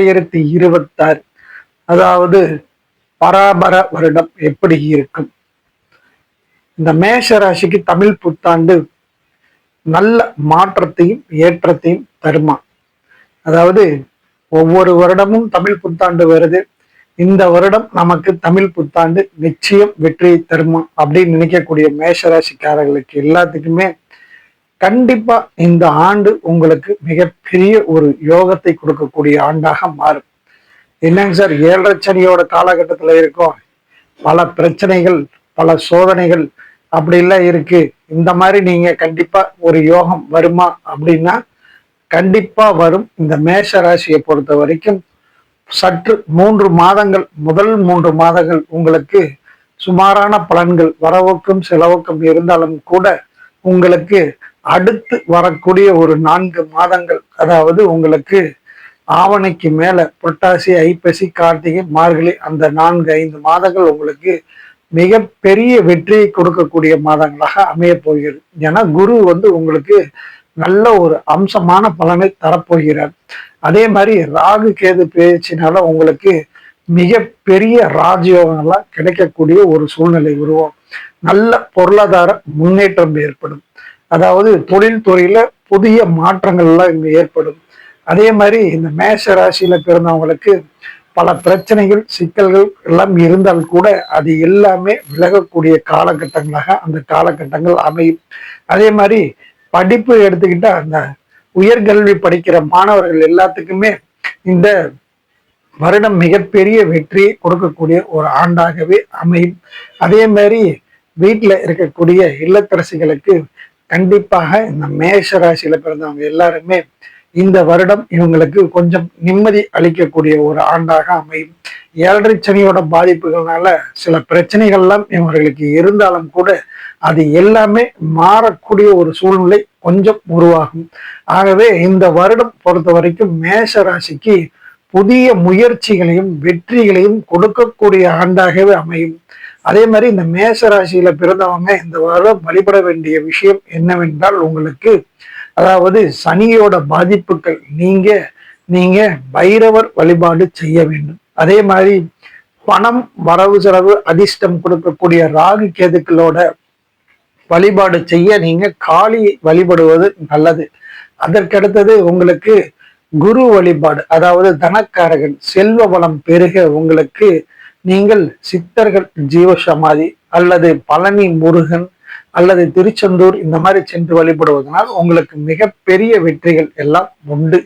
2026 அதாவது பராபர வருடம் எப்படி இருக்கும்? இந்த மேஷ ராசிக்கு தமிழ் புத்தாண்டு நல்ல மாற்றத்தையும் ஏற்றத்தையும் தருமா? அதாவது ஒவ்வொரு வருடமும் தமிழ் புத்தாண்டு வருது. இந்த வருடம் நமக்கு தமிழ் புத்தாண்டு நிச்சயம் வெற்றியை தருமா அப்படின்னு நினைக்கக்கூடிய மேஷராசிக்காரர்களுக்கு எல்லாத்துக்குமே கண்டிப்பா இந்த ஆண்டு உங்களுக்கு மிகப்பெரிய ஒரு யோகத்தை கொடுக்கக்கூடிய ஆண்டாக மாறும். என்னங்க சார், 7.5 சனியோட காலகட்டத்துல இருக்கோம், பல பிரச்சனைகள், பல சோதனைகள் அப்படிலாம் இருக்கு. இந்த மாதிரி நீங்க கண்டிப்பா ஒரு யோகம் வருமா அப்படின்னா கண்டிப்பா வரும். இந்த மேஷ ராசியை பொறுத்த வரைக்கும் சற்று 3 மாதங்கள், முதல் 3 மாதங்கள் உங்களுக்கு சுமாரான பலன்கள், வரவுக்கும் செலவுக்கும் இருந்தாலும் கூட உங்களுக்கு அடுத்து வரக்கூடிய ஒரு 4 மாதங்கள், அதாவது உங்களுக்கு ஆவணிக்கு மேல புரட்டாசி, ஐப்பசி, கார்த்திகை, மார்கழி, அந்த 4-5 மாதங்கள் உங்களுக்கு மிகப்பெரிய வெற்றியை கொடுக்கக்கூடிய மாதங்களாக அமைய போகிறது. ஏன்னா குரு உங்களுக்கு நல்ல ஒரு அம்சமான பலனை தரப்போகிறார். அதே மாதிரி ராகு கேது பேச்சினால உங்களுக்கு மிகப்பெரிய ராஜயோகங்கள்லாம் கிடைக்கக்கூடிய ஒரு சூழ்நிலை உருவாகும். நல்ல பொருளாதார முன்னேற்றம் ஏற்படும். அதாவது தொழில் துறையில புதிய மாற்றங்கள்லாம் இங்க ஏற்படும். அதே மாதிரி இந்த மேஷ ராசியில பிறந்தவங்களுக்கு பல பிரச்சனைகள், சிக்கல்கள் எல்லாம் இருந்தால் கூட அது எல்லாமே விலகக்கூடிய காலகட்டங்களாக அந்த காலகட்டங்கள் அமையும். அதே மாதிரி படிப்பு எடுத்துக்கிட்டா அந்த உயர்கல்வி படிக்கிற மாணவர்கள் எல்லாத்துக்குமே இந்த வருடம் மிகப்பெரிய வெற்றியை கொடுக்கக்கூடிய ஒரு ஆண்டாகவே அமையும். அதே மாதிரி வீட்டில் இருக்கக்கூடிய இல்லத்தரசிகளுக்கு கண்டிப்பாக இந்த மேஷ ராசியில பிறந்தவங்க எல்லாருமே இந்த வருடம் இவங்களுக்கு கொஞ்சம் நிம்மதி அளிக்கக்கூடிய ஒரு ஆண்டாக அமையும். 7.5 சனியோட பாதிப்புகள்னால சில பிரச்சனைகள்லாம் இவர்களுக்கு இருந்தாலும் கூட அது எல்லாமே மாறக்கூடிய ஒரு சூழ்நிலை கொஞ்சம் உருவாகும். ஆகவே இந்த வருடம் பொறுத்த வரைக்கும் மேஷ ராசிக்கு புதிய முயற்சிகளையும் வெற்றிகளையும் கொடுக்கக்கூடிய ஆண்டாகவே அமையும். அதே மாதிரி இந்த மேஷ ராசியில பிறந்தவங்க இந்த வருடம் வழிபட வேண்டிய விஷயம் என்னவென்றால், உங்களுக்கு அதாவது சனியோட பாதிப்புகள் நீங்க பைரவர் வழிபாடு செய்ய வேண்டும். அதே மாதிரி பணம், வரவு செலவு, அதிர்ஷ்டம் கொடுக்கக்கூடிய ராகு கேதுக்களோட வழிபாடு செய்ய நீங்க காளி வழிபடுவது நல்லது. அதற்கடுத்தது உங்களுக்கு குரு வழிபாடு, அதாவது தனக்காரகன், செல்வ வளம் பெருக உங்களுக்கு நீங்கள் சித்தர்கள் ஜீவசமாதி அல்லது பழனி முருகன் அல்லது திருச்செந்தூர் இந்த மாதிரி சென்று வழிபடுவதனால் உங்களுக்கு மிகப்பெரிய வெற்றிகள் எல்லாம் உண்டு.